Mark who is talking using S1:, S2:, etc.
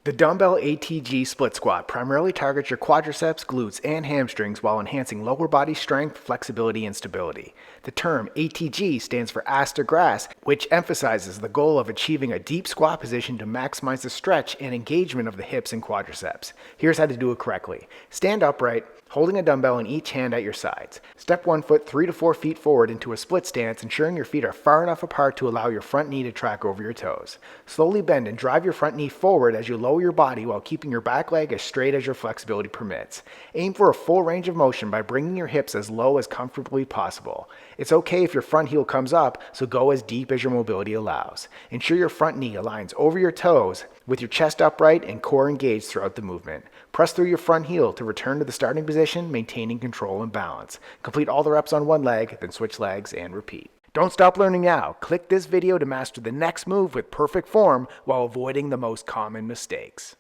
S1: The Dumbbell ATG Split Squat primarily targets your quadriceps, glutes, and hamstrings while enhancing lower body strength, flexibility, and stability. The term ATG stands for ass to grass, which emphasizes the goal of achieving a deep squat position to maximize the stretch and engagement of the hips and quadriceps. Here's how to do it correctly. Stand upright, holding a dumbbell in each hand at your sides. Step one foot 3 to 4 feet forward into a split stance, ensuring your feet are far enough apart to allow your front knee to track over your toes. Slowly bend and drive your front knee forward as you lower your body while keeping your back leg as straight as your flexibility permits. Aim for a full range of motion by bringing your hips as low as comfortably possible. It's okay if your front heel comes up, so go as deep as your mobility allows. Ensure your front knee aligns over your toes with your chest upright and core engaged throughout the movement. Press through your front heel to return to the starting position, maintaining control and balance. Complete all the reps on one leg, then switch legs and repeat. Don't stop learning now. Click this video to master the next move with perfect form while avoiding the most common mistakes.